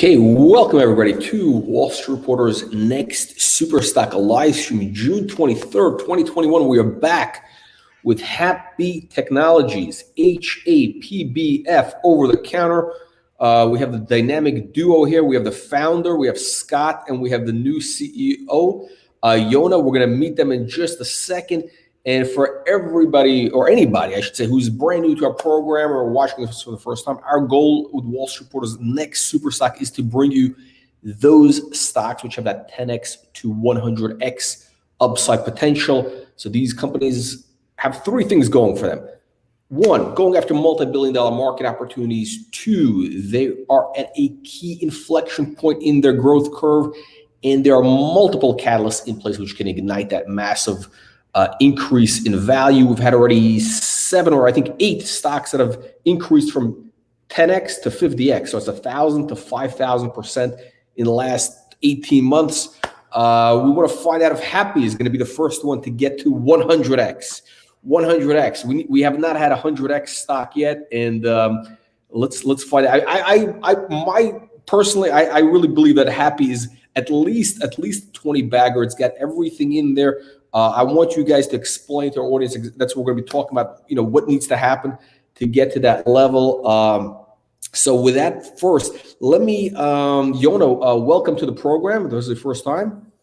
Okay, welcome everybody to Wall Street Reporter's next Superstock live stream, June 23rd, 2021. We are back with Hapbee Technologies, HAPBF, over the counter. We have the dynamic duo here. We have the founder, we have Scott, and we have the new CEO, Yona. We're going to meet them in just a second. And for everybody, or anybody, I should say, who's brand new to our program or watching this for the first time, our goal with Wall Street Reporter's next super stock is to bring you those stocks which have that 10x to 100x upside potential. So these companies have three things going for them. One, going after multi-billion-dollar market opportunities. Two, they are at a key inflection point in their growth curve, and there are multiple catalysts in place which can ignite that massive increase in value. We've had already 7 or I think 8 stocks that have increased from 10x to 50x. So it's 1,000 to 5,000% in the last 18 months. We want to find out if Hapbee is going to be the first one to get to 100x. 100x. We have not had a 100x stock yet, and let's find out. I really believe that Hapbee is at least 20 bagger. It's got everything in there. I want you guys to explain to our audience. That's what we're going to be talking about. You know, what needs to happen to get to that level. So with that, first, let me, Yona, welcome to the program. This is the first time.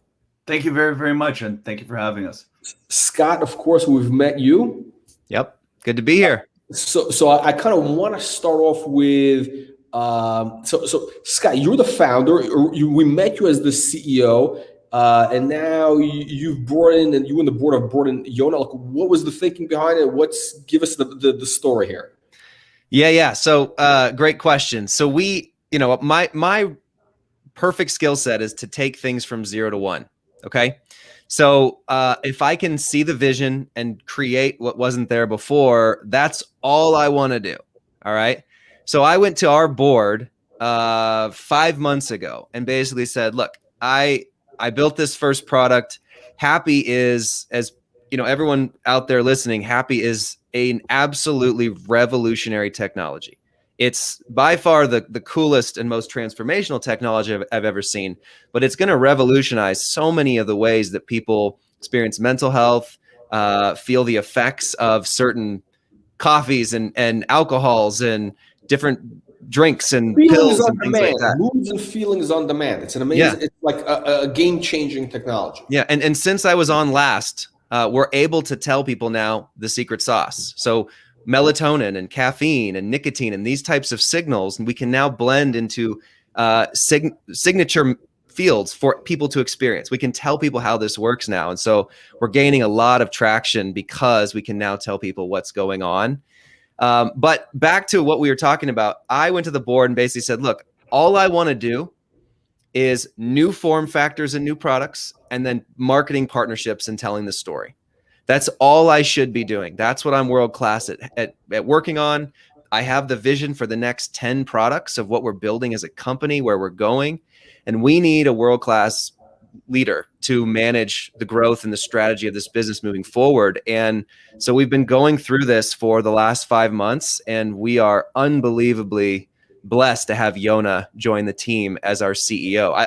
Thank you very, very much, and thank you for having us. Scott, of course, we've met you. Yep, good to be here. So I kind of want to start off with, so Scott, you're the founder. We met you as the CEO. And now you've brought in, and you and the board have brought in Yona. Like, what was the thinking behind it? Give us the story here. Yeah. So great question. So my perfect skill set is to take things from 0 to 1. Okay. So if I can see the vision and create what wasn't there before, that's all I want to do. All right. So I went to our board 5 months ago and basically said, look, I built this first product. Hapbee is, as you know, everyone out there listening, Hapbee is an absolutely revolutionary technology. It's by far the coolest and most transformational technology I've ever seen, but it's going to revolutionize so many of the ways that people experience mental health, feel the effects of certain coffees and alcohols and different drinks and pills and things like that. Moods and feelings on demand. It's an amazing, it's like a game-changing technology. Yeah, and since I was on last, we're able to tell people now the secret sauce. So melatonin and caffeine and nicotine and these types of signals, and we can now blend into signature fields for people to experience. We can tell people how this works now. And so we're gaining a lot of traction because we can now tell people what's going on. But back to what we were talking about, I went to the board and basically said, look, all I want to do is new form factors and new products, and then marketing partnerships and telling the story. That's all I should be doing. That's what I'm world class at working on. I have the vision for the next 10 products of what we're building as a company, where we're going, and we need a world class leader to manage the growth and the strategy of this business moving forward. And so we've been going through this for the last 5 months, and we are unbelievably blessed to have Yona join the team as our CEO.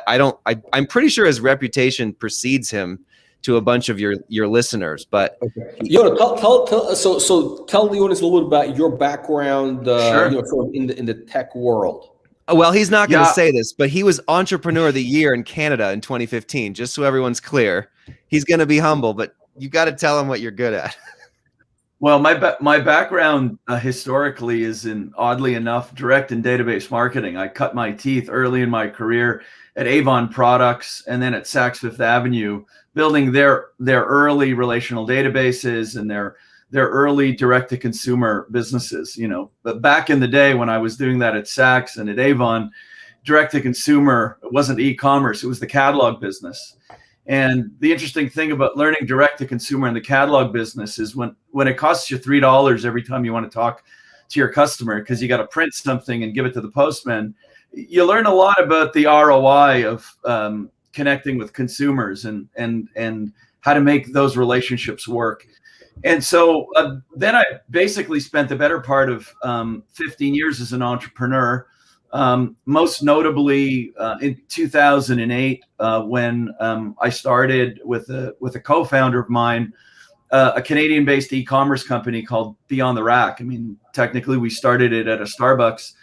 I'm pretty sure his reputation precedes him to a bunch of your listeners, but okay. Yona, tell the audience a little bit about your background, sure. In the tech world. Well, he's not going to say this, but he was Entrepreneur of the Year in Canada in 2015, just so everyone's clear. He's going to be humble, but you got to tell him what you're good at. Well, my background historically is in, oddly enough, direct and database marketing. I cut my teeth early in my career at Avon Products and then at Saks Fifth Avenue, building their early relational databases and their early direct-to-consumer businesses, you know. But back in the day when I was doing that at Saks and at Avon, direct-to-consumer, it wasn't e-commerce, it was the catalog business. And the interesting thing about learning direct-to-consumer in the catalog business is when it costs you $3 every time you want to talk to your customer because you got to print something and give it to the postman, you learn a lot about the ROI of connecting with consumers and how to make those relationships work. And so then I basically spent the better part of 15 years as an entrepreneur, Most notably in 2008, when I started with a co-founder of mine, a Canadian-based e-commerce company called Beyond the Rack. I mean, technically, we started it at a Starbucks,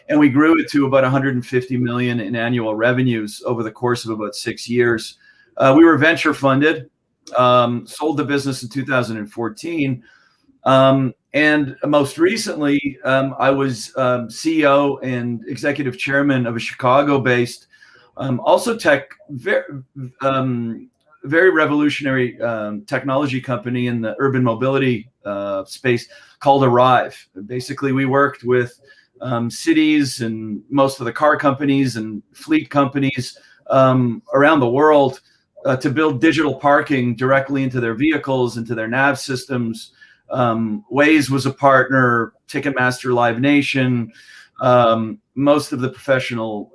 and we grew it to about 150 million in annual revenues over the course of about 6 years. We were venture funded, sold the business in 2014. And most recently, I was CEO and executive chairman of a Chicago-based, also very revolutionary technology company in the urban mobility space called Arrive. Basically, we worked with cities and most of the car companies and fleet companies around the world to build digital parking directly into their vehicles, into their nav systems. Waze was a partner, Ticketmaster, Live Nation, most of the professional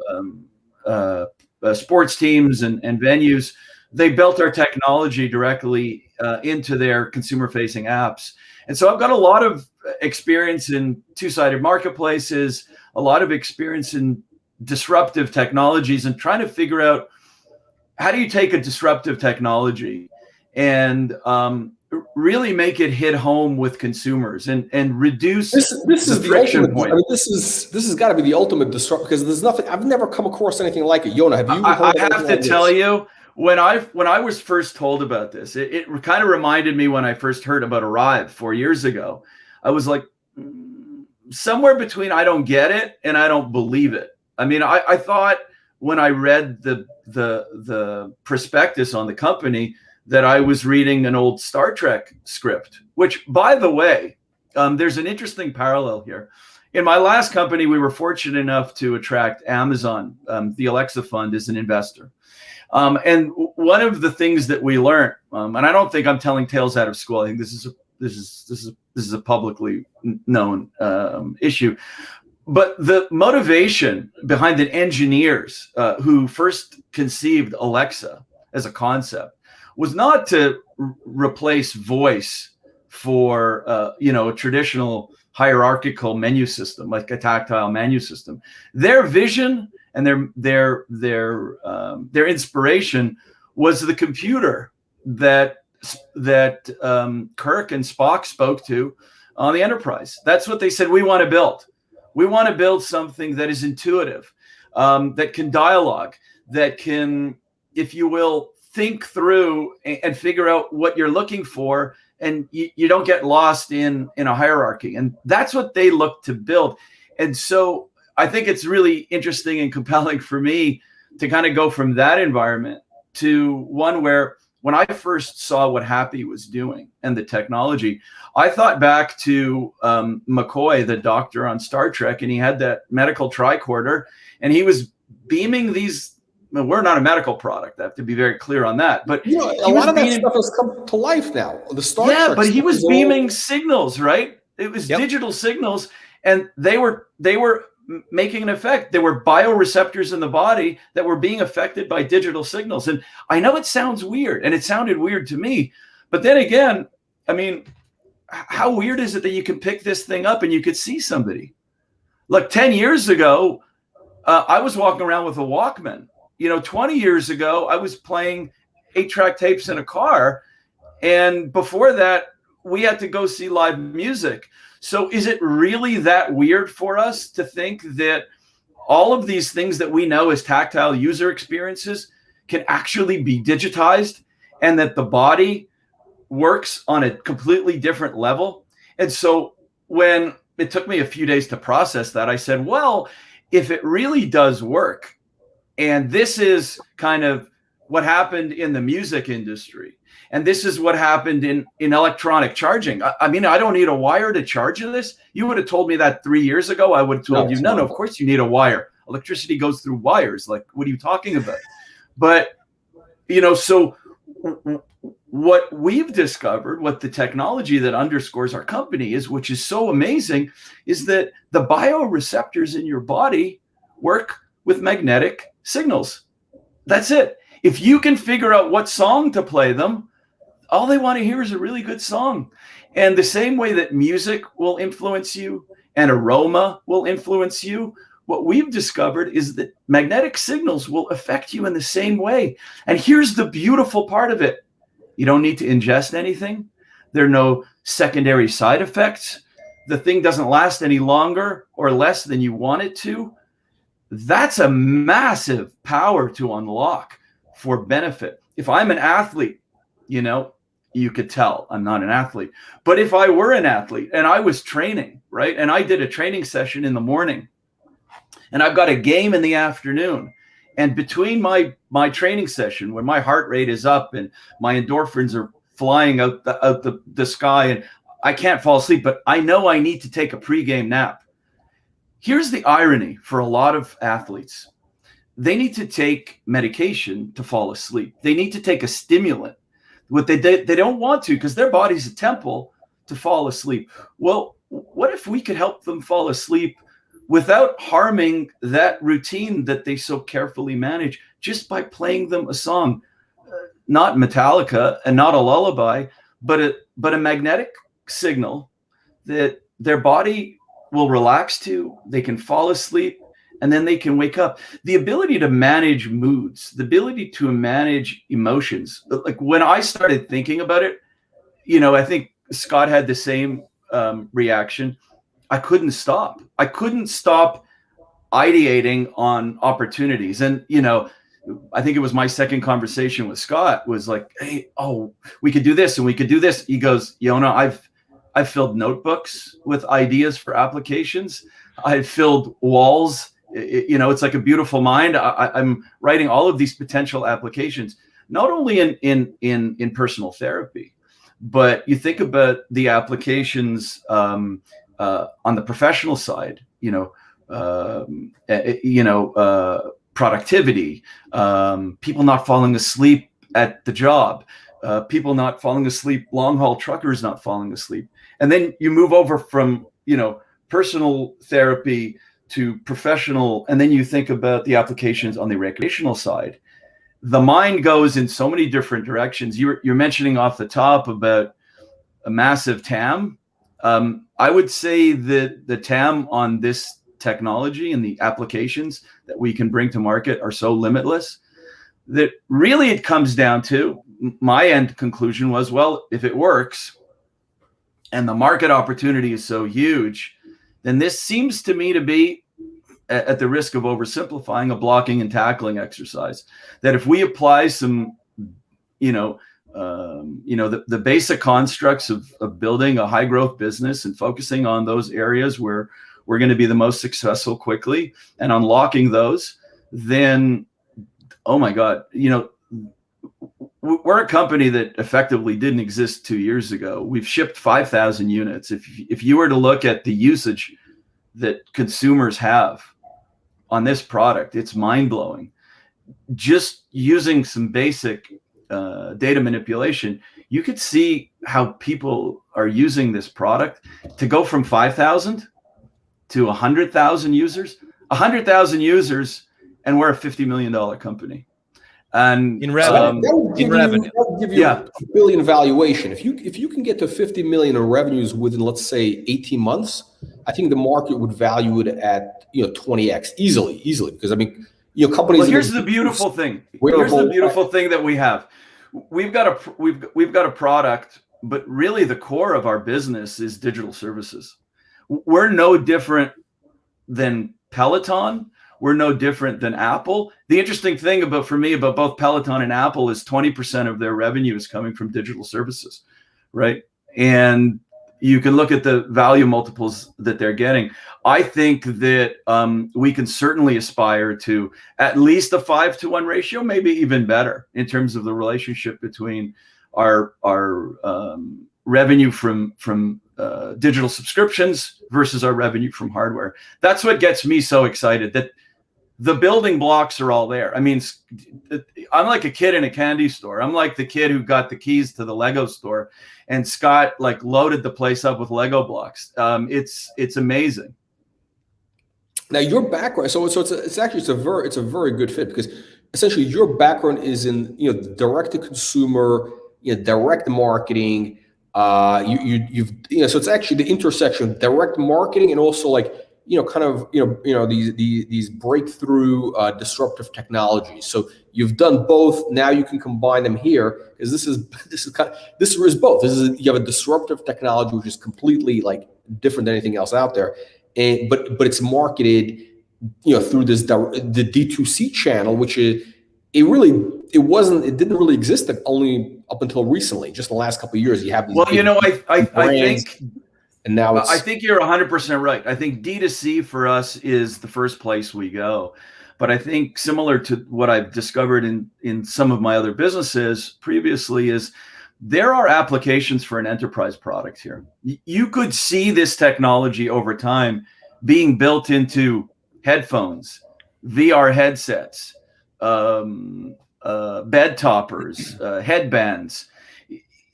sports teams and venues. They built our technology directly into their consumer-facing apps. And so I've got a lot of experience in two-sided marketplaces, a lot of experience in disruptive technologies, and trying to figure out how do you take a disruptive technology and really make it hit home with consumers and reduce this is the friction ultimate point. I mean, this has got to be the ultimate disrupt, because there's nothing, I've never come across anything like it. Yona, have you heard I have to tell you, when I was first told about this, it kind of reminded me when I first heard about Arrive 4 years ago. I was like, somewhere between I don't get it and I don't believe it. I mean, I thought when I read the prospectus on the company that I was reading an old Star Trek script, which, by the way, there's an interesting parallel here. In my last company, we were fortunate enough to attract Amazon, the Alexa Fund, as an investor. And one of the things that we learned, and I don't think I'm telling tales out of school. I think this is a publicly known issue. But the motivation behind the engineers who first conceived Alexa as a concept was not to replace voice for a traditional hierarchical menu system, like a tactile menu system. Their vision and their inspiration was the computer that Kirk and Spock spoke to on the Enterprise. That's what they said we want to build. We want to build something that is intuitive, that can dialogue, that can, if you will, think through and figure out what you're looking for, and you don't get lost in a hierarchy. And that's what they look to build. And so I think it's really interesting and compelling for me to kind of go from that environment to one where, when I first saw what Hapbee was doing and the technology, I thought back to McCoy, the doctor on Star Trek, and he had that medical tricorder, and he was beaming these. We're not a medical product. I have to be very clear on that. But a lot of that stuff has come to life now. The Star Trek, but he was beaming signals, right? It was digital signals, and they were making an effect. There were bioreceptors in the body that were being affected by digital signals. And I know it sounds weird, and it sounded weird to me. But then again, I mean, how weird is it that you can pick this thing up and you could see somebody? Like 10 years ago, I was walking around with a Walkman. 20 years ago, I was playing 8-track tapes in a car. And before that, we had to go see live music. So is it really that weird for us to think that all of these things that we know as tactile user experiences can actually be digitized, and that the body works on a completely different level? And so when it took me a few days to process that, I said, well, if it really does work, and this is kind of what happened in the music industry, and this is what happened in electronic charging. I mean, I don't need a wire to charge this. You would have told me that 3 years ago. I would have told you, no, of course you need a wire. Electricity goes through wires. Like, what are you talking about? But, so what we've discovered, what the technology that underscores our company is, which is so amazing, is that the bioreceptors in your body work with magnetic signals. That's it. If you can figure out what song to play them, all they want to hear is a really good song. And the same way that music will influence you and aroma will influence you, what we've discovered is that magnetic signals will affect you in the same way. And here's the beautiful part of it. You don't need to ingest anything. There are no secondary side effects. The thing doesn't last any longer or less than you want it to. That's a massive power to unlock for benefit. If I'm an athlete, you know, you could tell I'm not an athlete. But if I were an athlete and I was training, right, and I did a training session in the morning and I've got a game in the afternoon, and between my training session when my heart rate is up and my endorphins are flying out the sky and I can't fall asleep, but I know I need to take a pregame nap. Here's the irony for a lot of athletes. They need to take medication to fall asleep. They need to take a stimulant. What they don't want to, because their body's a temple, to fall asleep. Well, what if we could help them fall asleep without harming that routine that they so carefully manage, just by playing them a song, not Metallica and not a lullaby, but a magnetic signal that their body will relax to, they can fall asleep, and then they can wake up. The ability to manage moods, the ability to manage emotions. Like when I started thinking about it, you know, I think Scott had the same reaction. I couldn't stop. I couldn't stop ideating on opportunities. And, you know, I think it was my second conversation with Scott was like, hey, oh, we could do this and we could do this. He goes, Yona, I've filled notebooks with ideas for applications. I've filled walls. You know, it's like a beautiful mind. I'm writing all of these potential applications, not only in personal therapy, but you think about the applications on the professional side. Productivity, people not falling asleep at the job, people not falling asleep, long haul truckers not falling asleep, and then you move over from personal therapy to professional, and then you think about the applications on the recreational side. The mind goes in so many different directions. You're mentioning off the top about a massive TAM. I would say that the TAM on this technology and the applications that we can bring to market are so limitless that really it comes down to, my end conclusion was, well, if it works and the market opportunity is so huge, then this seems to me to be, at the risk of oversimplifying, a blocking and tackling exercise. That if we apply some, the basic constructs of building a high growth business and focusing on those areas where we're going to be the most successful quickly and unlocking those, then, oh my God, we're a company that effectively didn't exist 2 years ago. We've shipped 5,000 units. If you were to look at the usage that consumers have on this product, it's mind-blowing. Just using some basic data manipulation, you could see how people are using this product to go from 5,000 to 100,000 users. 100,000 users, and we're a $50 million company. And in revenue, that would give you a billion valuation. If you can get to 50 million in revenues within, let's say, 18 months, I think the market would value it at 20x easily, because I mean, companies. Well, here's the beautiful thing. Here's the beautiful thing that we have. We've got a product, but really the core of our business is digital services. We're no different than Peloton. We're no different than Apple. The interesting thing about both Peloton and Apple is 20% of their revenue is coming from digital services, right? And you can look at the value multiples that they're getting. I think that we can certainly aspire to at least a 5-to-1 ratio, maybe even better, in terms of the relationship between our revenue from digital subscriptions versus our revenue from hardware. That's what gets me so excited, that the building blocks are all there. I mean, I'm like a kid in a candy store. I'm like the kid who got the keys to the Lego store, and Scott loaded the place up with Lego blocks. It's amazing. Now your background, so it's a very good fit, because essentially your background is in direct to consumer, direct marketing. So it's actually the intersection of direct marketing and also kind of these breakthrough disruptive technologies. So you've done both. Now you can combine them here, because this is both. You have a disruptive technology which is completely like different than anything else out there, and but it's marketed through the D2C channel, which is it didn't really exist only up until recently. Just in the last couple of years, you have these I brands, think. And now I think you're 100% right. I think D2C for us is the first place we go. But I think similar to what I've discovered in some of my other businesses previously is there are applications for an enterprise product here. You could see this technology over time being built into headphones, VR headsets, bed toppers, headbands.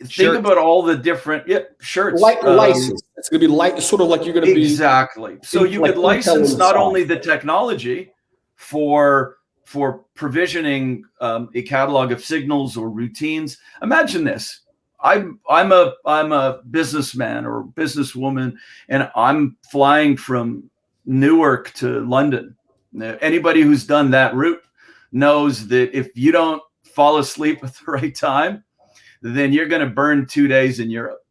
Think about all the different shirts. License. It's going to be sort of like you're going to be exactly. So you could license not only the technology for provisioning a catalog of signals or routines. Imagine this: I'm a businessman or businesswoman, and I'm flying from Newark to London. Now, anybody who's done that route knows that if you don't fall asleep at the right time, then you're going to burn 2 days in Europe,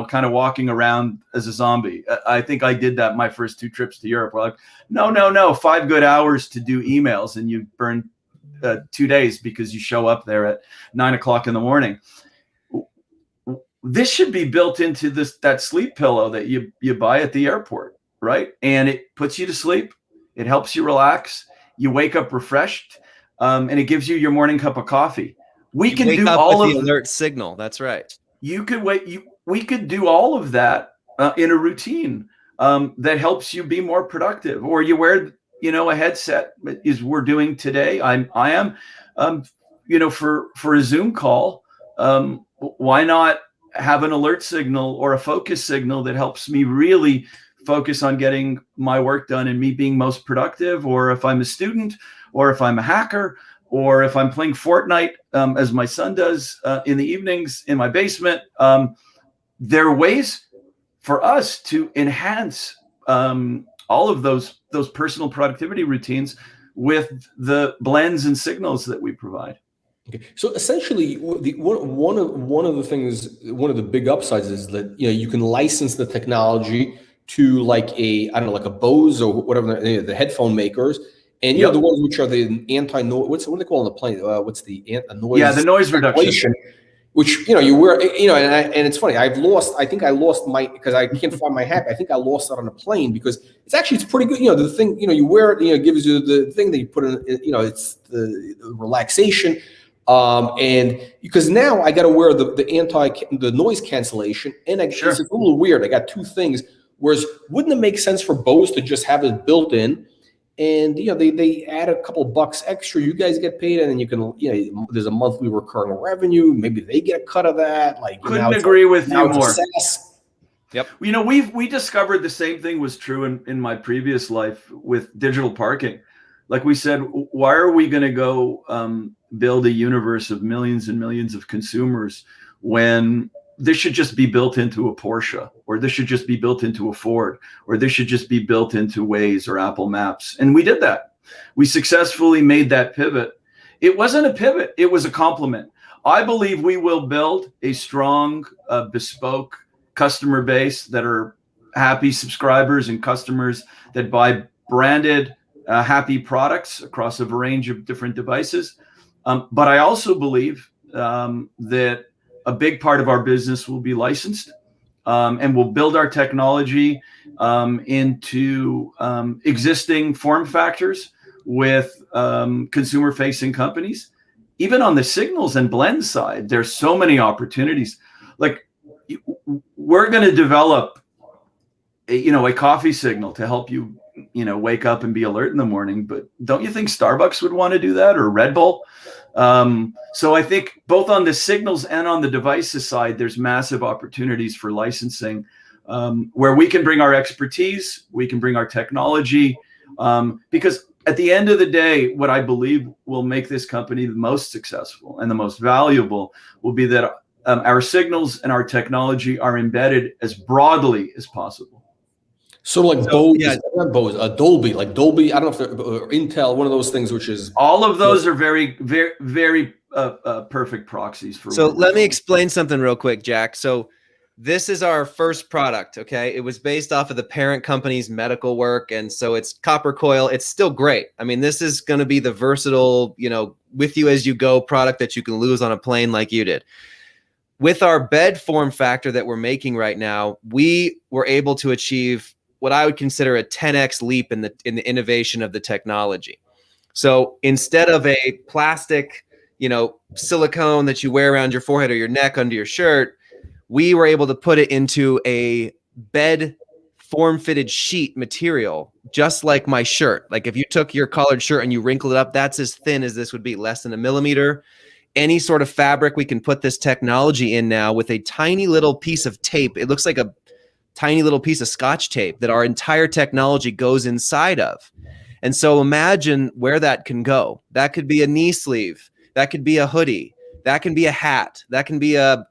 kind of walking around as a zombie. I think I did that my first 2 trips to Europe. We're like, no, 5 good hours to do emails, and you burn 2 days because you show up there at 9 o'clock in the morning. This should be built into that sleep pillow that you buy at the airport, right? And it puts you to sleep. It helps you relax. You wake up refreshed, and it gives you your morning cup of coffee. We can do all of the alert signal. That's right. You could we could do all of that in a routine that helps you be more productive. Or you wear, a headset, as we're doing today. I am, for a Zoom call. Why not have an alert signal or a focus signal that helps me really focus on getting my work done and me being most productive? Or if I'm a student, or if I'm a hacker, or if I'm playing Fortnite, as my son does in the evenings in my basement, there are ways for us to enhance all of those personal productivity routines with the blends and signals that we provide. Okay. So essentially, one of the big upsides is that you can license the technology to like a Bose or whatever the headphone makers. And the ones which are the anti-noise, what do they call on the plane? What's the noise? Yeah, the noise reduction. Which you wear, and it's funny. I think I lost my, because I can't find my hat. I think I lost that on a plane, because it's pretty good. The thing, you wear it, it gives you the thing that you put in. It's the relaxation, and because now I got to wear the noise cancellation, and it's a little weird. I got 2 things. Whereas, wouldn't it make sense for Bose to just have it built in? And they add a couple bucks extra. You guys get paid, and then you can there's a monthly recurring revenue. Maybe they get a cut of that. Couldn't agree with you more. Yep. We discovered the same thing was true in my previous life with digital parking. Like we said, why are we going to go build a universe of millions and millions of consumers when this should just be built into a Porsche, or this should just be built into a Ford, or this should just be built into Waze or Apple Maps? And we did that. We successfully made that pivot. It wasn't a pivot. It was a complement. I believe we will build a strong, bespoke customer base that are happy subscribers and customers that buy branded, happy products across a range of different devices. But I also believe that a big part of our business will be licensed, and we'll build our technology into existing form factors with consumer-facing companies. Even on the signals and blend side, there's so many opportunities. Like, we're going to develop a coffee signal to help you wake up and be alert in the morning. But don't you think Starbucks would want to do that, or Red Bull? So I think both on the signals and on the devices side, there's massive opportunities for licensing, where we can bring our expertise, we can bring our technology, because at the end of the day, what I believe will make this company the most successful and the most valuable will be that our signals and our technology are embedded as broadly as possible. So like So, Bose, yeah. not Bose, Dolby, like Dolby. I don't know if they're or Intel, one of those things, which is All of those are very, very, very perfect proxies for. So where we're let me going. explain something real quick, Jack. So this is our first product, okay? It was based off of the parent company's medical work, and so it's copper coil. It's still great. I mean, this is going to be the versatile, with you as you go product that you can lose on a plane like you did. With our bed form factor that we're making right now, we were able to achieve what I would consider a 10x leap in the innovation of the technology. So instead of a plastic, silicone that you wear around your forehead or your neck under your shirt, we were able to put it into a bed form-fitted sheet material, just like my shirt. Like if you took your collared shirt and you wrinkled it up, that's as thin as this would be, less than a millimeter. Any sort of fabric, we can put this technology in now with a tiny little piece of tape. It looks like a tiny little piece of Scotch tape that our entire technology goes inside of. And so imagine where that can go. That could be a knee sleeve. That could be a hoodie. That can be a hat. That can be a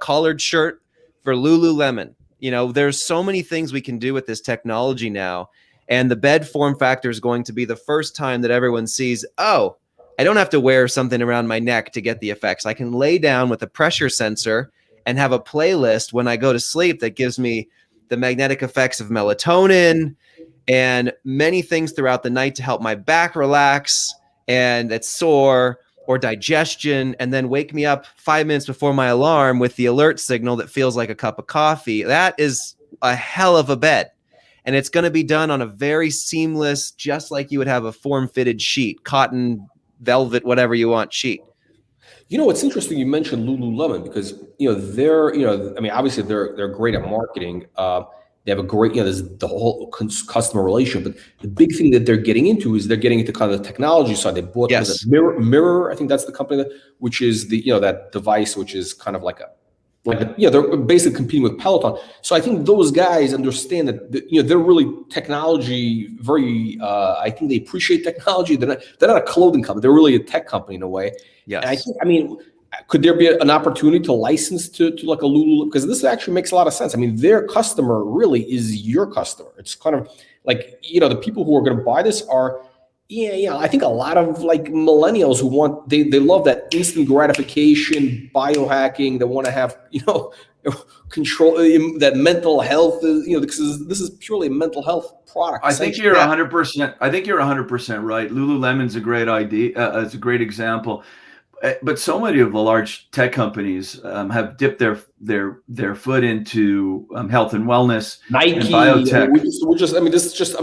collared shirt for Lululemon. There's so many things we can do with this technology now. And the bed form factor is going to be the first time that everyone sees, oh, I don't have to wear something around my neck to get the effects. I can lay down with a pressure sensor and have a playlist when I go to sleep that gives me the magnetic effects of melatonin and many things throughout the night to help my back relax and it's sore, or digestion, and then wake me up 5 minutes before my alarm with the alert signal that feels like a cup of coffee. That is a hell of a bed. And it's going to be done on a very seamless, just like you would have a form-fitted sheet, cotton, velvet, whatever you want sheet. It's interesting you mentioned Lululemon because they're I mean obviously they're great at marketing. They have a great there's the whole customer relation, but the big thing that they're getting into is they're getting into kind of the technology side. They bought Yes. Mirror, I think that's the company which is the that device which is kind of like they're basically competing with Peloton. So I think those guys understand that they're really technology very. I think they appreciate technology. They're not a clothing company. They're really a tech company in a way. Yes. And I mean, could there be an opportunity to license to like a Lululemon? Because this actually makes a lot of sense. I mean, their customer really is your customer. It's kind of like the people who are going to buy this are. Yeah. I think a lot of like millennials who they love that instant gratification, biohacking. They want to have, control that mental health, because this is purely a mental health product. I think you're 100%. I think you're 100% right. Lululemon's a great idea. It's a great example. But so many of the large tech companies have dipped their foot into health and wellness, Nike, and biotech. This is just.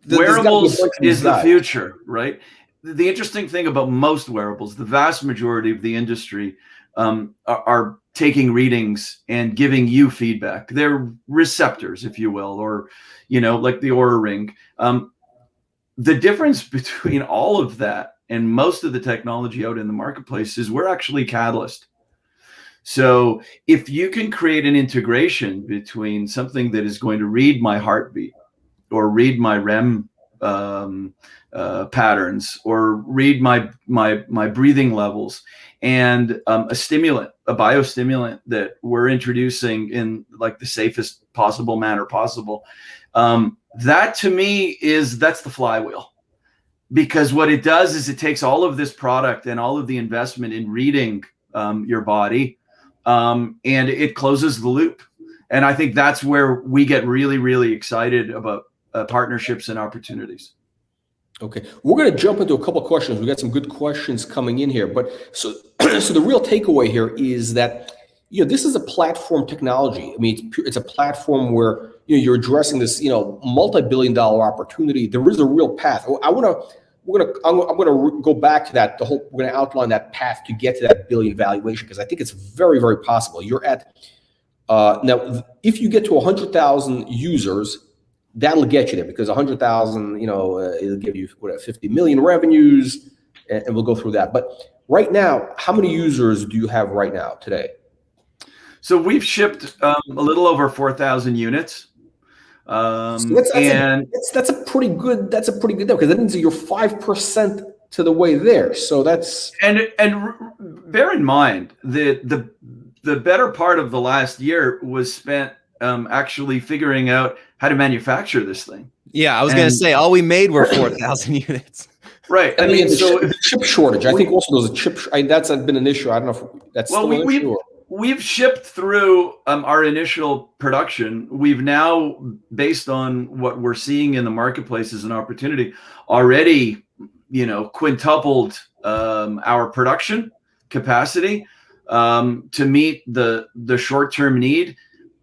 Wearables is the future, right? The interesting thing about most wearables, the vast majority of the industry are taking readings and giving you feedback. They're receptors, if you will, or, like the Oura Ring. The difference between all of that and most of the technology out in the marketplace is we're actually catalyst. So if you can create an integration between something that is going to read my heartbeat, or read my REM patterns, or read my breathing levels, and a biostimulant that we're introducing in like the safest possible manner possible. That to me that's the flywheel, because what it does is it takes all of this product and all of the investment in reading your body, and it closes the loop. And I think that's where we get really, really excited about partnerships and opportunities. Okay, we're going to jump into a couple of questions. We got some good questions coming in here, but so the real takeaway here is that this is a platform technology. I mean, it's a platform where you're addressing this multi-billion-dollar opportunity. There is a real path. I'm going to go back to that. We're going to outline that path to get to that billion valuation, because I think it's very, very possible. You're at now if you get to 100,000 users. That'll get you there, because 100,000, it'll give you 50 million revenues, and we'll go through that. But right now, how many users do you have right now today? So we've shipped a little over 4,000 units. So that's a pretty good deal, because that means that you're 5% to the way there. So that's and bear in mind that the better part of the last year was spent actually figuring out how to manufacture this thing. Yeah, I was going to say all we made were 4,000 units. Right. I mean, the chip shortage. I think also there's a chip. That's been an issue. I don't know if that's still an issue. We've shipped through our initial production. We've now, based on what we're seeing in the marketplace as an opportunity, already, quintupled our production capacity to meet the short-term need.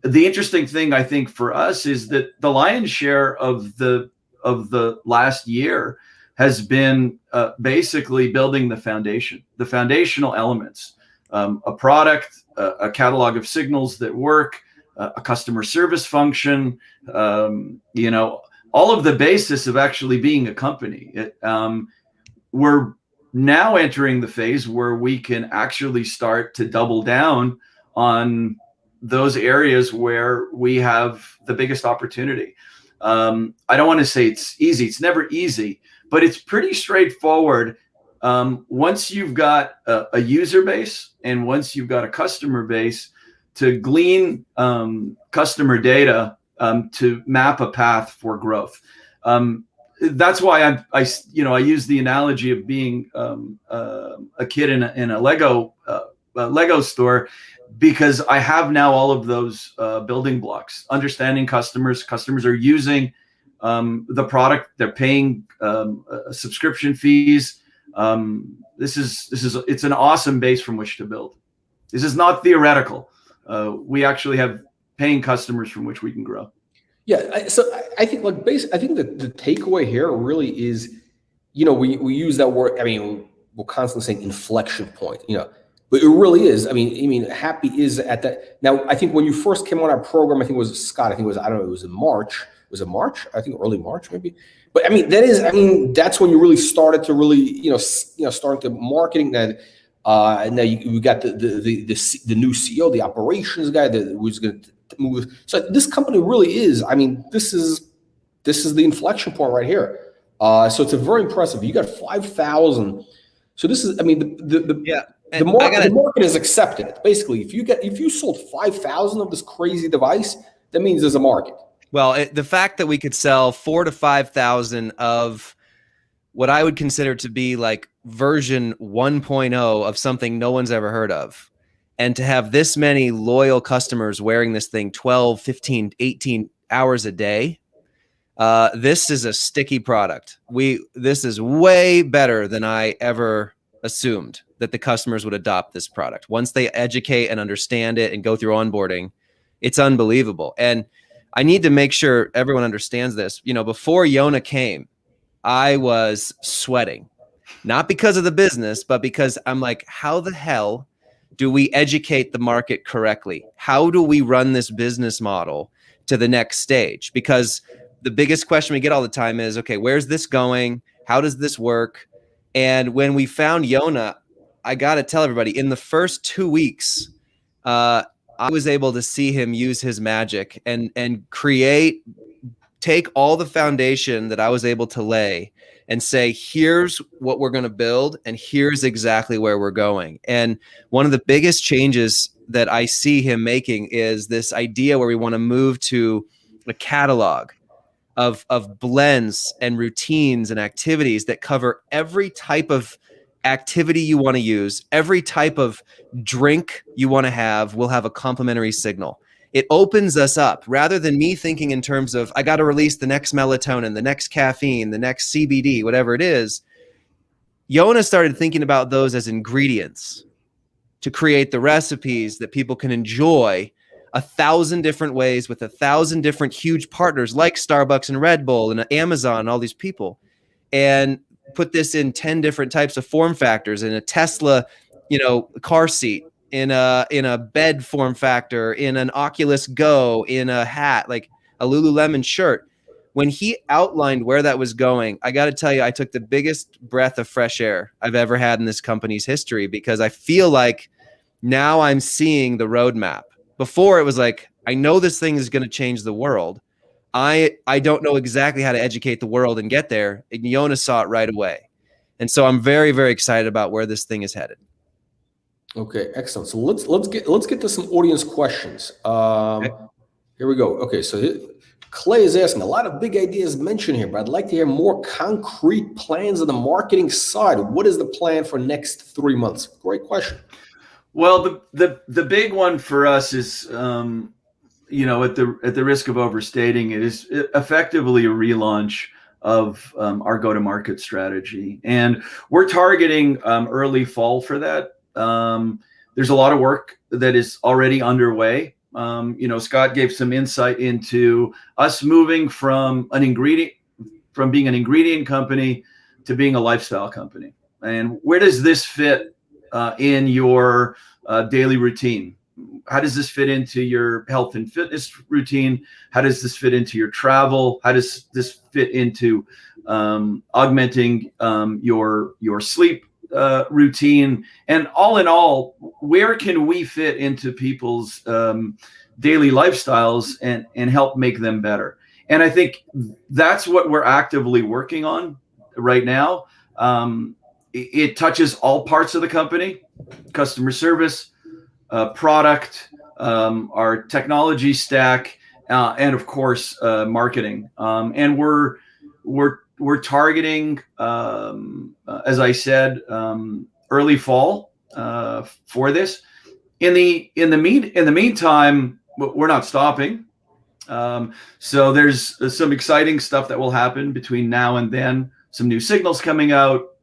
The interesting thing, I think, for us is that the lion's share of the last year has been basically building the foundation, the foundational elements, a product, a catalog of signals that work, a customer service function, all of the basis of actually being a company. We're now entering the phase where we can actually start to double down on those areas where we have the biggest opportunity. I don't want to say it's easy. It's never easy, but it's pretty straightforward. Once you've got a user base and once you've got a customer base, to glean customer data to map a path for growth. That's why I use the analogy of being a kid in a Lego store, because I have now all of those building blocks. Understanding customers are using the product, they're paying subscription fees. It's an awesome base from which to build. This is not theoretical. We actually have paying customers from which we can grow. Yeah, so I think I think that the takeaway here really is, we use that word. I mean, we're constantly saying inflection point, but it really is. I mean, Hapbee is at that. Now, I think when you first came on our program, I think it was Scott. I think it was, I don't know, it was in March. Was it March? I think early March, maybe. But I mean, that's when you really started to really, start the marketing. Then, and now we got the new CEO, the operations guy that was going to move. So this company really is. I mean, this is the inflection point right here. So it's a very impressive. You got 5,000. So this is. I mean, the market has accepted it. Basically, if you sold 5,000 of this crazy device, that means there's a market. Well, the fact that we could sell 4,000 to 5,000 of what I would consider to be like version 1.0 of something no one's ever heard of, and to have this many loyal customers wearing this thing 12, 15, 18 hours a day, this is a sticky product. This is way better than I ever assumed that the customers would adopt this product. Once they educate and understand it and go through onboarding, it's unbelievable. And I need to make sure everyone understands this. Before Yona came, I was sweating, not because of the business, but because I'm like, how the hell do we educate the market correctly? How do we run this business model to the next stage? Because the biggest question we get all the time is, okay, where's this going? How does this work? And when we found Yona, I got to tell everybody, in the first 2 weeks, I was able to see him use his magic and take all the foundation that I was able to lay and say, here's what we're going to build and here's exactly where we're going. And one of the biggest changes that I see him making is this idea where we want to move to a catalog of blends and routines and activities that cover every type of activity you want to use, every type of drink you want to have will have a complementary signal. It opens us up rather than me thinking in terms of, I got to release the next melatonin, the next caffeine, the next CBD, whatever it is. Yona started thinking about those as ingredients to create the recipes that people can enjoy 1,000 different ways with 1,000 different huge partners like Starbucks and Red Bull and Amazon and all these people. And put this in 10 different types of form factors, in a Tesla, car seat, in a bed form factor, in an Oculus Go, in a hat, like a Lululemon shirt. When he outlined where that was going, I got to tell you, I took the biggest breath of fresh air I've ever had in this company's history, because I feel like now I'm seeing the roadmap. Before it was like, I know this thing is going to change the world. I don't know exactly how to educate the world and get there. And Yona saw it right away. And so I'm very, very excited about where this thing is headed. Okay, excellent. So let's get to some audience questions. Okay. Here we go. Okay, so Clay is asking, a lot of big ideas mentioned here, but I'd like to hear more concrete plans on the marketing side. What is the plan for next 3 months? Great question. Well, the big one for us is, at the risk of overstating it, is effectively a relaunch of our go-to-market strategy, and we're targeting early fall for that. There's a lot of work that is already underway. Scott gave some insight into us moving from being an ingredient company to being a lifestyle company. And where does this fit in your daily routine? How does this fit into your health and fitness routine? How does this fit into your travel? How does this fit into augmenting your sleep routine? And all in all, where can we fit into people's daily lifestyles and help make them better? And I think that's what we're actively working on right now. It touches all parts of the company: customer service, product, our technology stack, and of course marketing. And we're targeting, as I said, early fall for this. In the meantime, we're not stopping. So there's some exciting stuff that will happen between now and then. Some new signals coming out,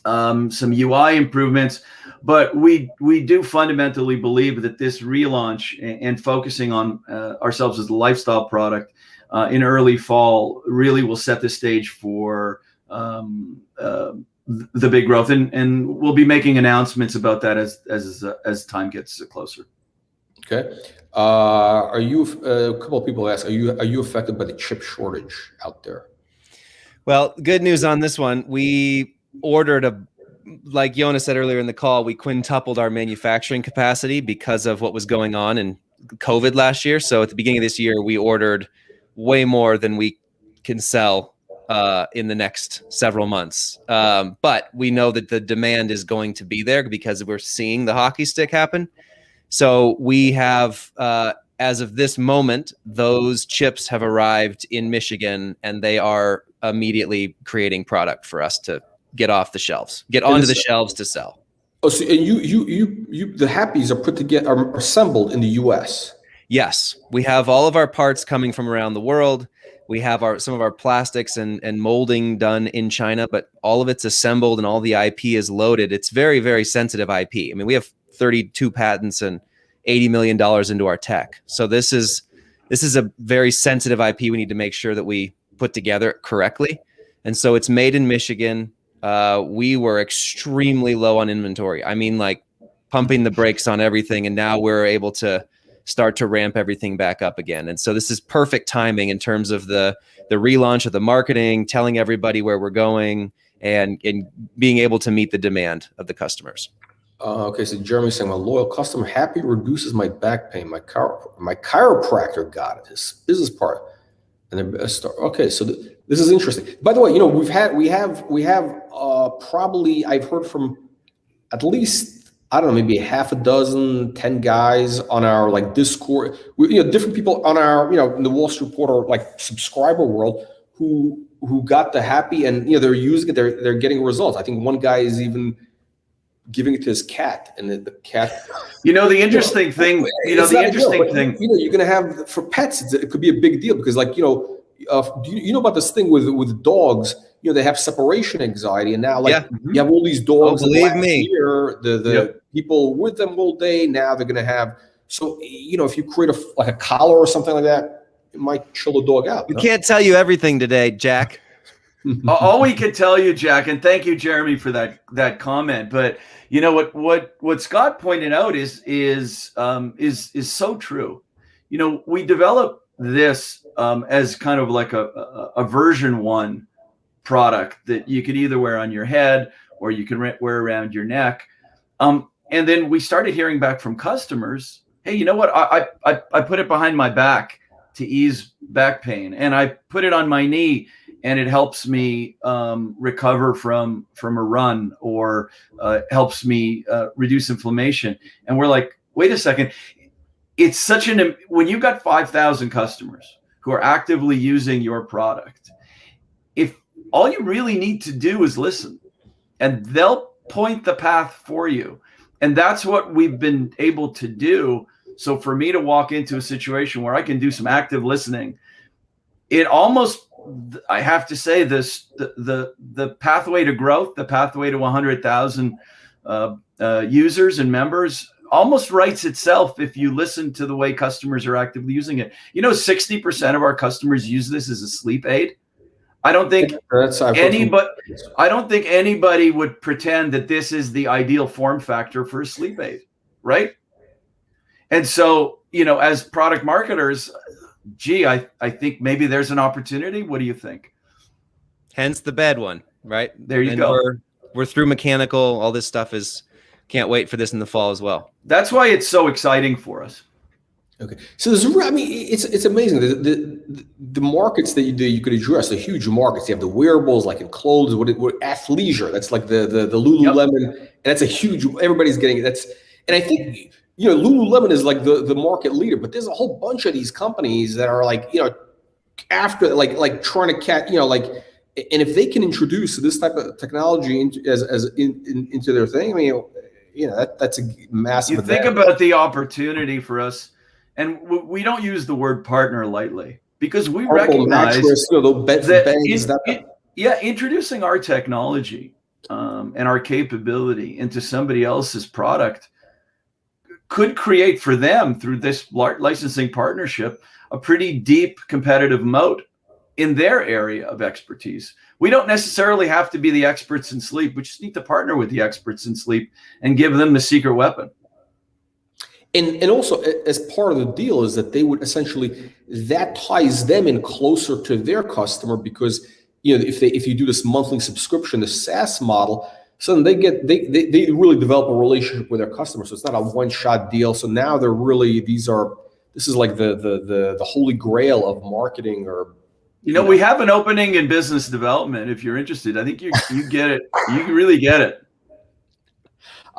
some UI improvements. But we do fundamentally believe that this relaunch and focusing on ourselves as a lifestyle product in early fall really will set the stage for the big growth. And we'll be making announcements about that as time gets closer. Okay. A couple of people ask, are you affected by the chip shortage out there? Well, good news on this one. We ordered like Jonas said earlier in the call, we quintupled our manufacturing capacity because of what was going on in COVID last year. So at the beginning of this year, we ordered way more than we can sell in the next several months. But we know that the demand is going to be there because we're seeing the hockey stick happen. So we have, as of this moment, those chips have arrived in Michigan, and they are immediately creating product for us to get off the shelves, get onto the shelves to sell. Oh, so and the Hapbees are put together, are assembled in the U.S. Yes, we have all of our parts coming from around the world. We have some of our plastics and molding done in China, but all of it's assembled and all the IP is loaded. It's very, very sensitive IP. I mean, we have 32 patents and $80 million into our tech. So this is a very sensitive IP. We need to make sure that we put together correctly. And so it's made in Michigan. We were extremely low on inventory. I mean, like pumping the brakes on everything. And now we're able to start to ramp everything back up again. And so this is perfect timing in terms of the relaunch of the marketing, telling everybody where we're going, and being able to meet the demand of the customers. Okay, so Jeremy's saying, my loyal customer, Hapbee reduces my back pain. My chiropractor got it, his business part. And then okay, so this is interesting. By the way, we have probably, I've heard from at least, I don't know, maybe half a dozen, 10 guys on our like Discord, different people on our, in the Wall Street Reporter like subscriber world who got the Hapbee, and they're using it, they're getting results. I think one guy is even giving it to his cat, and the cat. The interesting thing, you're going to have for pets. It could be a big deal because, like, do you know about this thing with dogs? They have separation anxiety, and now you have all these dogs. Oh, believe me, the people with them all day. Now they're going to have. So if you create a collar or something like that, it might chill the dog out. We can't tell you everything today, Jack. All we can tell you, Jack, and thank you, Jeremy, for that comment. But what Scott pointed out is so true. We developed this as kind of like a version 1 product that you could either wear on your head or you can wear around your neck. And then we started hearing back from customers, hey, you know what? I put it behind my back to ease back pain, and I put it on my knee, and it helps me recover from a run, or helps me reduce inflammation. And we're like, wait a second, it's such when you've got 5,000 customers who are actively using your product, if all you really need to do is listen, and they'll point the path for you. And that's what we've been able to do. So for me to walk into a situation where I can do some active listening, it almost, I have to say this, the pathway to growth, the pathway to 100,000 users and members almost writes itself if you listen to the way customers are actively using it. 60% of our customers use this as a sleep aid. I don't think anybody would pretend that this is the ideal form factor for a sleep aid, right? And so, as product marketers, I think maybe there's an opportunity. What do you think? Hence the bed one, right? There you go. We're through mechanical. All this stuff can't wait for this in the fall as well. That's why it's so exciting for us. Okay, so it's amazing the markets that you could address, the huge markets. You have the wearables, like in clothes, what athleisure. That's like the Lululemon, and that's a huge. Everybody's getting it. And I think Lululemon is like the market leader, but there's a whole bunch of these companies that are like after like trying to catch and if they can introduce this type of technology into their thing, that's a massive. You think about the opportunity for us. And we don't use the word partner lightly because we recognize introducing our technology and our capability into somebody else's product could create for them, through this licensing partnership, a pretty deep competitive moat in their area of expertise. We don't necessarily have to be the experts in sleep. We just need to partner with the experts in sleep and give them the secret weapon. And also, as part of the deal, is that they would essentially, that ties them in closer to their customer, because if you do this monthly subscription, the SaaS model, so then they really develop a relationship with their customer. So it's not a one-shot deal. So now they're really, this is like the holy grail of marketing. Or we have an opening in business development if you're interested. I think you get it. You really get it.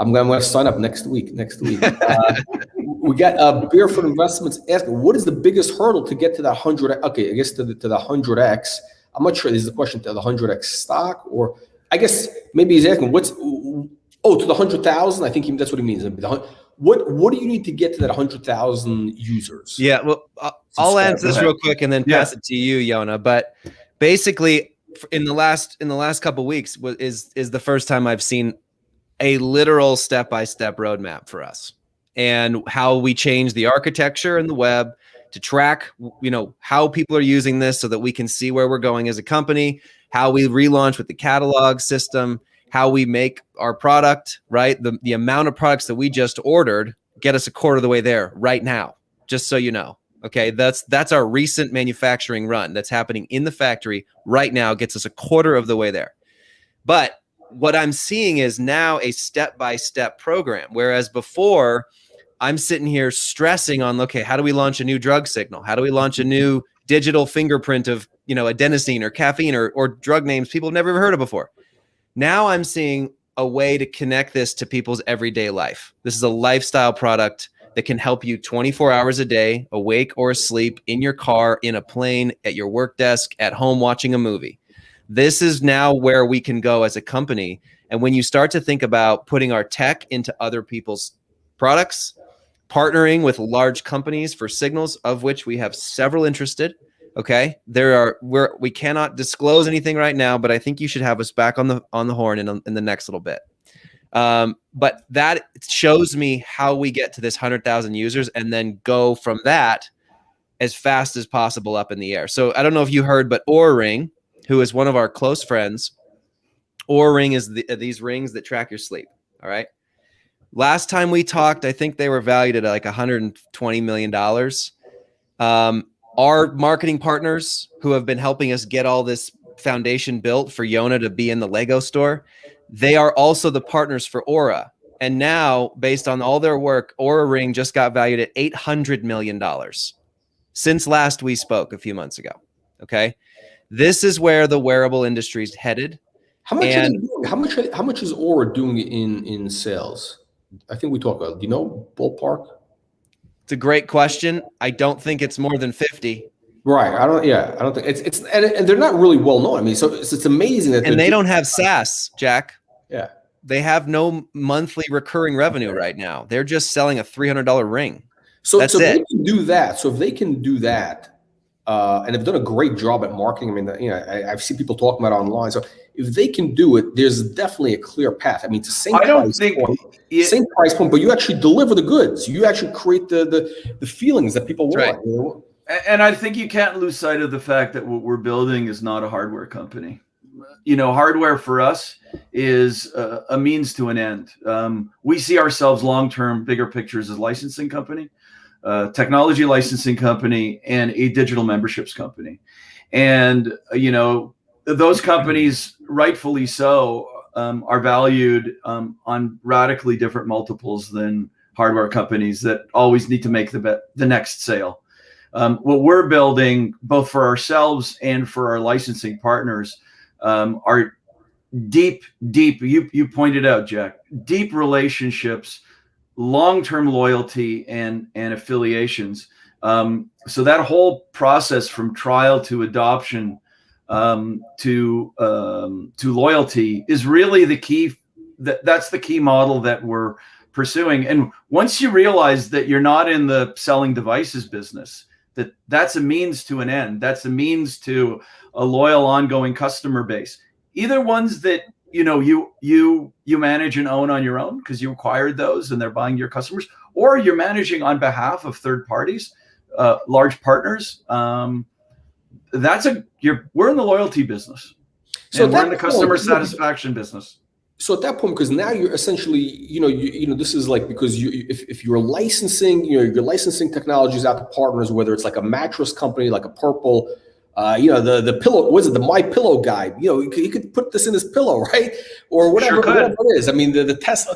I'm going to sign up next week. We got Barefoot Investments asking, what is the biggest hurdle to get to that 100? Okay, I guess to the 100x. I'm not sure. This is the question, to the 100x stock, or I guess maybe he's asking to the 100,000. I think that's what he means. What do you need to get to that 100,000 users? Yeah, well, I'll answer this real quick and then pass it to you, Yona. But basically, in the last couple of weeks is the first time I've seen a literal step-by-step roadmap for us, and how we change the architecture and the web to track, how people are using this so that we can see where we're going as a company, how we relaunch with the catalog system, how we make our product, right? The amount of products that we just ordered get us a quarter of the way there right now, just so you know. Okay, that's our recent manufacturing run that's happening in the factory right now, gets us a quarter of the way there. But what I'm seeing is now a step-by-step program, whereas before I'm sitting here stressing on, okay, how do we launch a new drug signal? How do we launch a new digital fingerprint of, adenosine or caffeine or drug names people have never heard of before? Now I'm seeing a way to connect this to people's everyday life. This is a lifestyle product that can help you 24 hours a day, awake or asleep, in your car, in a plane, at your work desk, at home watching a movie. This is now where we can go as a company. And when you start to think about putting our tech into other people's products, partnering with large companies for signals, of which we have several interested. Okay, we cannot disclose anything right now, but I think you should have us back on the horn in the next little bit. But that shows me how we get to this 100,000 users and then go from that as fast as possible up in the air. So I don't know if you heard, but Oura Ring, who is one of our close friends, Oura Ring is these rings that track your sleep. All right. Last time we talked, I think they were valued at like $120 million. Our marketing partners who have been helping us get all this foundation built for Yona to be in the Lego store, they are also the partners for Oura. And now, based on all their work, Oura Ring just got valued at $800 million since last we spoke a few months ago. Okay. This is where the wearable industry is headed. How much is Oura doing in sales? I think we talked about, ballpark? It's a great question. I don't think it's more than 50. Right. I don't think it's and they're not really well known. I mean, so it's amazing that And they don't have SaaS, Jack. Yeah. They have no monthly recurring revenue right now. They're just selling a $300 ring. So That's so it. they can do that. So if they can do that, and have done a great job at marketing. I mean, you know, I've seen people talking about it online. So if they can do it, there's definitely a clear path. I mean, it's the same same price point, but you actually deliver the goods. You actually create the feelings that people want. Right. You know? And I think you can't lose sight of the fact that what we're building is not a hardware company. You know, hardware for us is a means to an end. We see ourselves long-term, bigger pictures as licensing company, technology licensing company, and a digital memberships company. And, you know, those companies, rightfully so, are valued on radically different multiples than hardware companies that always need to make the next sale. What we're building, both for ourselves and for our licensing partners, are deep. You pointed out, Jack, deep relationships, long-term loyalty, and affiliations. So that whole process from trial to adoption to loyalty is really the key. That's the key model that we're pursuing. And once you realize that you're not in the selling devices business, that's a means to an end. That's a means to a loyal, ongoing customer base. Either ones that you manage and own on your own because you acquired those and they're buying your customers, or you're managing on behalf of third parties, large partners. We're in the loyalty business, so we're in the customer satisfaction business. So at that point, because now you're essentially, this is like, because if you're licensing, you're licensing technologies out to partners, whether it's like a mattress company, like a Purple, the pillow, was it the My Pillow guy? He could put this in his pillow, right? Or whatever, whatever it is. I mean, the Tesla,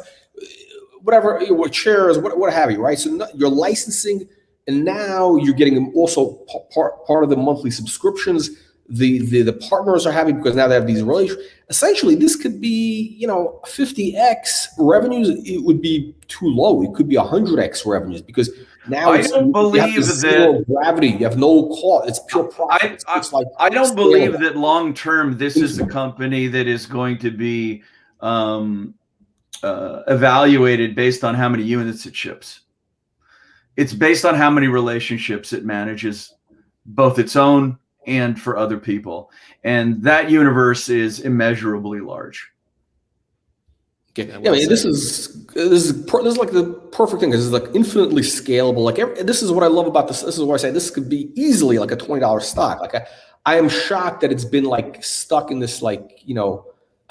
whatever, chairs, what have you, right? So you're licensing, and now you're getting also part of the monthly subscriptions. The partners are happy because now they have these relations. Essentially, this could be 50x revenues. It would be too low. It could be 100x revenues because now I don't believe that gravity. You have no cost. It's pure profit. I don't believe that long term this is a company that is going to be evaluated based on how many units it ships. It's based on how many relationships it manages, both its own and for other people, and that universe is immeasurably large. Okay. Yeah, I mean, this is like the perfect thing. This is like infinitely scalable. Like this is what I love about this. This is why I say this could be easily like a $20 stock. Like I am shocked that it's been like stuck in this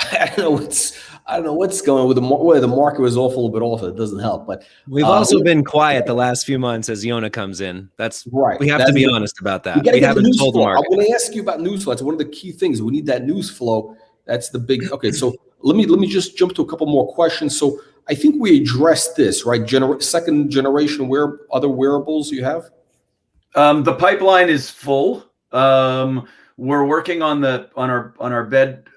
I don't know what's going on with the market was awful, but also it doesn't help. But we've also been quiet the last few months as Yona comes in. That's right. We have to be honest about that. We haven't told the market. I'm going to ask you about news flow. That's one of the key things. We need that news flow. That's the big. Okay, so let me just jump to a couple more questions. So I think we addressed this, right? Second generation other wearables you have. The pipeline is full. We're working on our bed.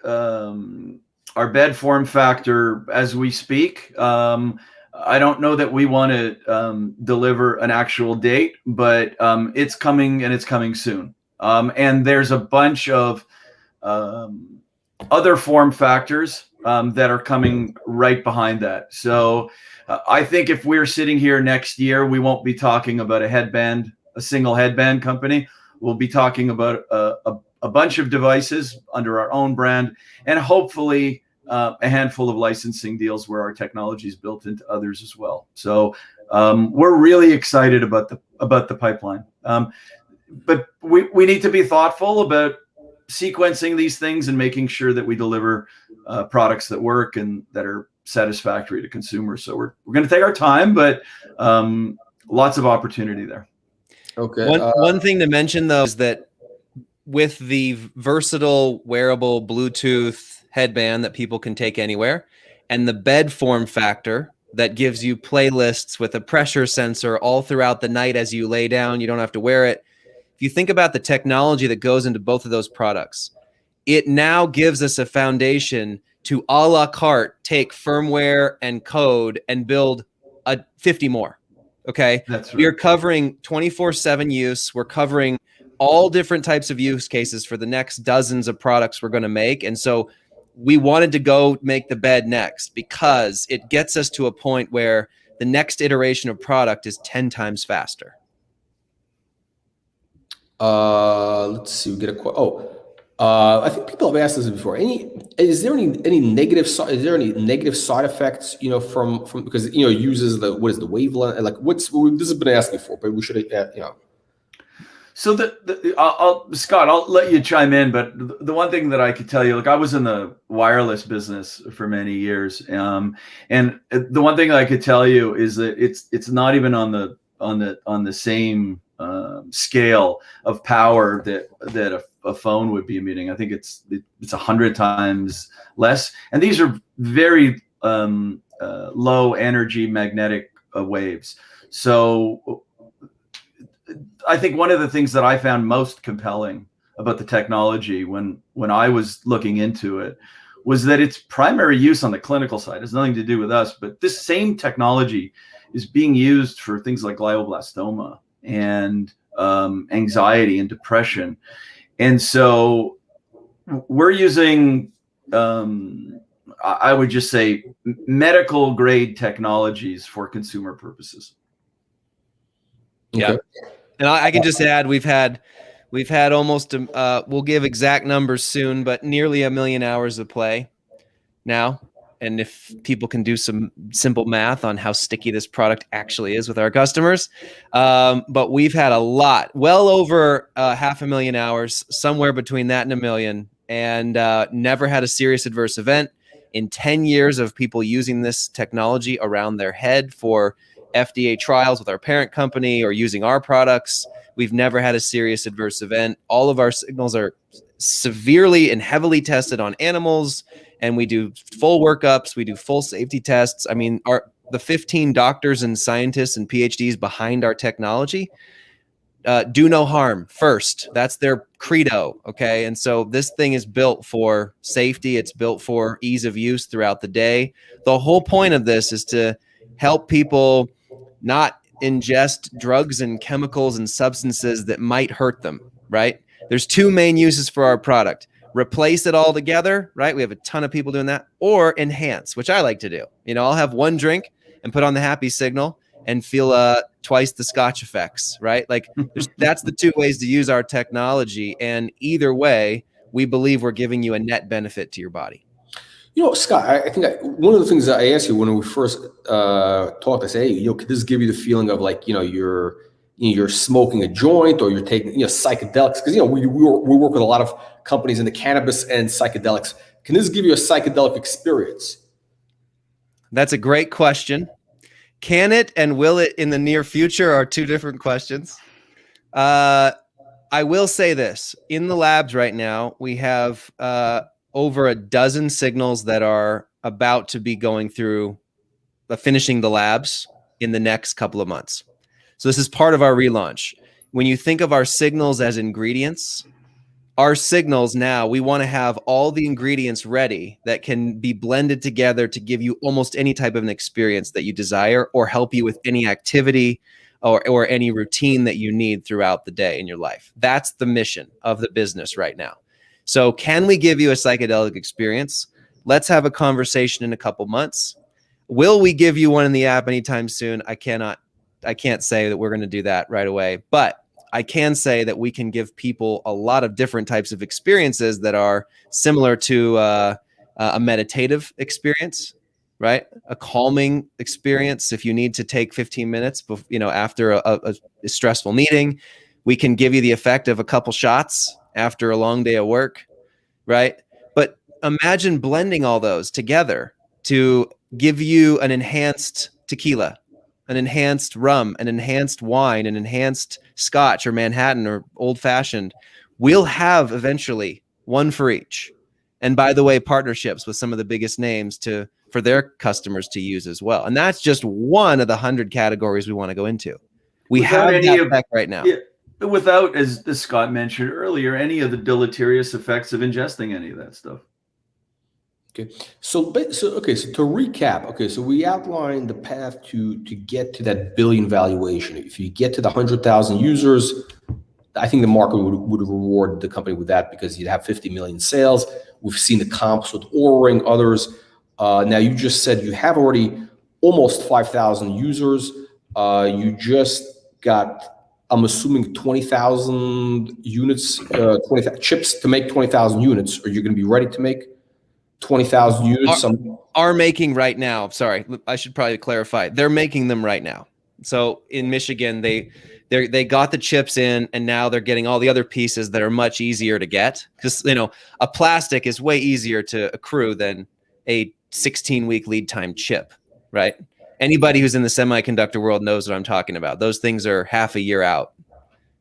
Our bed form factor as we speak. I don't know that we want to deliver an actual date, but it's coming, and it's coming soon. And there's a bunch of other form factors that are coming right behind that. So I think if we're sitting here next year, we won't be talking about a single headband company. We'll be talking about a bunch of devices under our own brand, and hopefully a handful of licensing deals where our technology is built into others as well. So we're really excited about the pipeline. But we need to be thoughtful about sequencing these things and making sure that we deliver products that work and that are satisfactory to consumers. So we're going to take our time, but lots of opportunity there. Okay. One thing to mention though is that with the versatile wearable Bluetooth headband that people can take anywhere, and the bed form factor that gives you playlists with a pressure sensor all throughout the night as you lay down, you don't have to wear it. If you think about the technology that goes into both of those products, it now gives us a foundation to a la carte take firmware and code and build 50 more. Okay. That's We are right. covering 24/7 use. We're covering all different types of use cases for the next dozens of products we're going to make. And so we wanted to go make the bed next because it gets us to a point where the next iteration of product is 10 times faster. Let's see. We get I think people have asked this before. Is there any negative side effects? From because it uses what is the wavelength? Like this has been asked before, but we should So Scott, I'll let you chime in, but the one thing that I could tell you, I was in the wireless business for many years, and the one thing I could tell you is that it's not even on the same scale of power that a phone would be emitting. I think it's 100 times less, and these are very low energy magnetic waves. So I think one of the things that I found most compelling about the technology when I was looking into it was that its primary use on the clinical side has nothing to do with us, but this same technology is being used for things like glioblastoma and anxiety and depression. And so we're using, I would just say, medical grade technologies for consumer purposes. Yeah. And I can just add, we've had almost, we'll give exact numbers soon, but nearly 1 million hours of play now. And if people can do some simple math on how sticky this product actually is with our customers, but we've had a lot, well over 500,000 hours, somewhere between that and 1 million, and never had a serious adverse event. In 10 years of people using this technology around their head for FDA trials with our parent company or using our products, we've never had a serious adverse event. All of our signals are severely and heavily tested on animals, and we do full workups. We do full safety tests. I mean, the 15 doctors and scientists and PhDs behind our technology do no harm first. That's their credo. Okay. And so this thing is built for safety. It's built for ease of use throughout the day. The whole point of this is to help people not ingest drugs and chemicals and substances that might hurt them, right? There's two main uses for our product. Replace it all together, right? We have a ton of people doing that. Or enhance, which I like to do. I'll have one drink and put on the happy signal and feel twice the Scotch effects, right? Like that's the two ways to use our technology. And either way, we believe we're giving you a net benefit to your body. Scott, I think one of the things that I asked you when we first talked, I say, hey, could this give you the feeling of like, you're smoking a joint or you're taking, psychedelics? Because, we work with a lot of companies in the cannabis and psychedelics. Can this give you a psychedelic experience? That's a great question. Can it and will it in the near future are two different questions. I will say this. In the labs right now, we have over a dozen signals that are about to be going through finishing the labs in the next couple of months. So this is part of our relaunch. When you think of our signals as ingredients, our signals now, we want to have all the ingredients ready that can be blended together to give you almost any type of an experience that you desire or help you with any activity or any routine that you need throughout the day in your life. That's the mission of the business right now. So can we give you a psychedelic experience? Let's have a conversation in a couple months. Will we give you one in the app anytime soon? I can't say that we're going to do that right away, but I can say that we can give people a lot of different types of experiences that are similar to a meditative experience, right? A calming experience. If you need to take 15 minutes, after a stressful meeting, we can give you the effect of a couple shots after a long day of work, right? But imagine blending all those together to give you an enhanced tequila, an enhanced rum, an enhanced wine, an enhanced Scotch or Manhattan or old fashioned. We'll have eventually one for each. And by the way, partnerships with some of the biggest names for their customers to use as well. And that's just one of the 100 categories we want to go into. We have that tech right now. Yeah, without, as Scott mentioned earlier, any of the deleterious effects of ingesting any of that stuff. Okay. So to recap, okay, so we outlined the path to get to that billion valuation. If you get to the 100,000 users, I think the market would reward the company with that because you'd have 50 million sales. We've seen the comps with Oura Ring, others. Now you just said you have already almost 5,000 users. You just got, I'm assuming 20,000 units, 20 chips to make 20,000 units. Are you going to be ready to make 20,000 units? Are making right now. Sorry, I should probably clarify. They're making them right now. So in Michigan, they got the chips in, and now they're getting all the other pieces that are much easier to get. Because a plastic is way easier to accrue than a 16-week lead time chip, right? Anybody who's in the semiconductor world knows what I'm talking about. Those things are half a year out.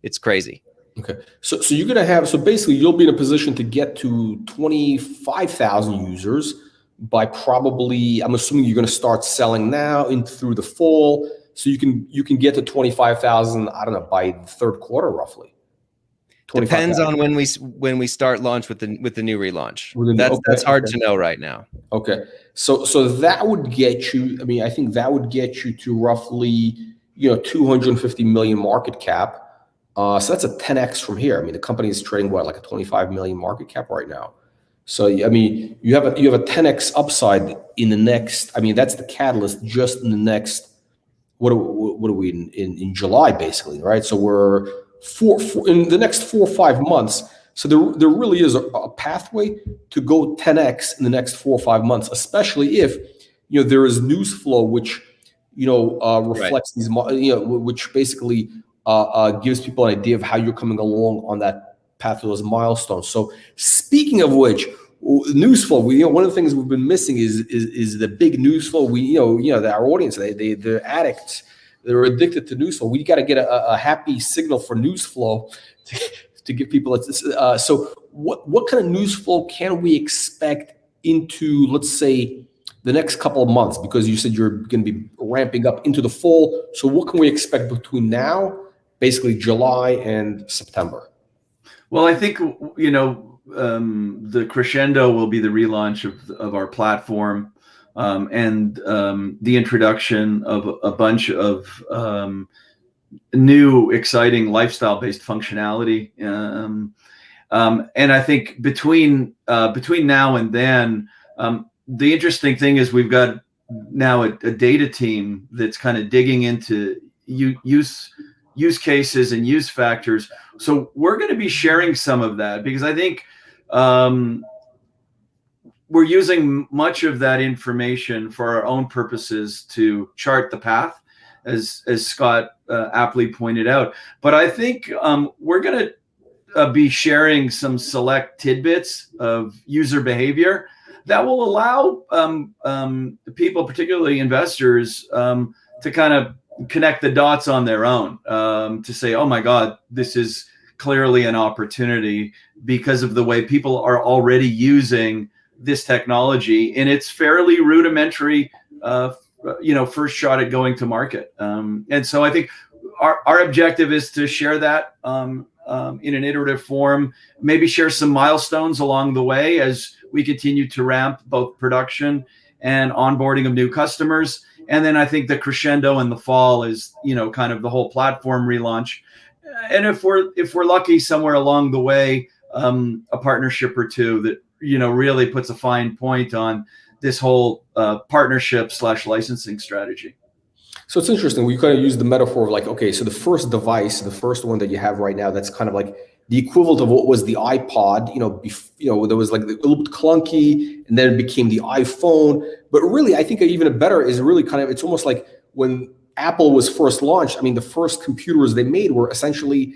It's crazy. Okay, so you're gonna have, so basically you'll be in a position to get to 25,000 users by probably, I'm assuming you're gonna start selling now through the fall, so you can get to 25,000. I don't know, by the third quarter roughly. Depends on when we start launch with the new relaunch. That's hard to know right now. Okay, so that would get you. I mean, I think that would get you to roughly 250 million market cap. So that's a 10x from here. I mean, the company is trading like a 25 million market cap right now. So I mean, you have a 10x upside in the next. I mean, that's the catalyst just in the next. What are we in July basically, right? So we're in the next 4 or 5 months. So there really is a pathway to go 10x in the next 4 or 5 months, especially if there is news flow which reflects these, which basically gives people an idea of how you're coming along on that path to those milestones. So speaking of which, news flow, one of the things we've been missing is the big news flow. Our audience, they're addicts, they're addicted to news flow. We got to get a happy signal for news flow to give people. So what kind of news flow can we expect into, let's say, the next couple of months? Because you said you're going to be ramping up into the fall. So what can we expect between now, basically July and September? Well, I think the crescendo will be the relaunch of our platform, and the introduction of a bunch of new, exciting lifestyle-based functionality. And I think between now and then, the interesting thing is we've got now a data team that's kind of digging into use cases and use factors. So we're going to be sharing some of that because I think we're using much of that information for our own purposes to chart the path, as Scott aptly pointed out. But I think we're going to be sharing some select tidbits of user behavior that will allow people, particularly investors, to kind of connect the dots on their own, to say, oh my God, this is clearly an opportunity because of the way people are already using this technology in its fairly rudimentary, first shot at going to market. And so I think our objective is to share that in an iterative form, maybe share some milestones along the way as we continue to ramp both production and onboarding of new customers. And then I think the crescendo in the fall is, kind of the whole platform relaunch. And if we're lucky somewhere along the way, a partnership or two that, really puts a fine point on this whole partnership / licensing strategy. So it's interesting. We kind of use the metaphor of like, okay, so the first device, the first one that you have right now, that's kind of like the equivalent of what was the iPod, there was like a little bit clunky, and then it became the iPhone. But really, I think even a better is really kind of, it's almost like when Apple was first launched. I mean, the first computers they made were essentially,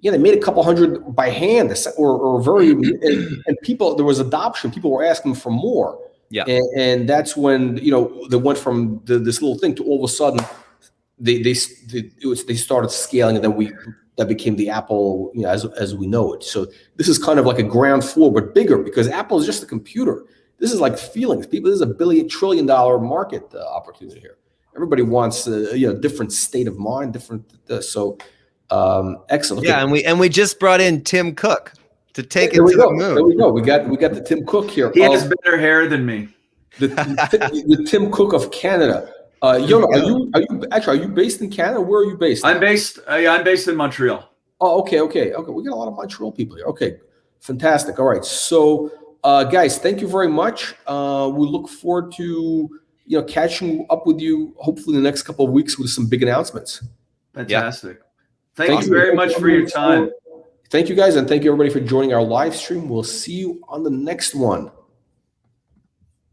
they made a couple hundred by hand, or very, and people, there was adoption. People were asking for more. Yeah. And that's when, they went from this little thing to all of a sudden they started scaling, and then that became the Apple, as we know it. So this is kind of like a ground floor, but bigger, because Apple is just a computer. This is like feelings. People, this is a $1 trillion market opportunity here. Everybody wants a different state of mind, different. Excellent. Yeah, and we just brought in Tim Cook. to take it There we to the go. There we moon. go. We got the Tim Cook here. He has better hair than me. The Tim Cook of Canada. Yona, are you based in Canada? Where are you based? I'm based in Montreal. Oh, okay. We got a lot of Montreal people here. Okay, fantastic. All right, so guys, thank you very much. We look forward to catching up with you hopefully in the next couple of weeks with some big announcements. Fantastic. Thank you very much for your time. Thank you guys, and thank you everybody for joining our live stream. We'll see you on the next one.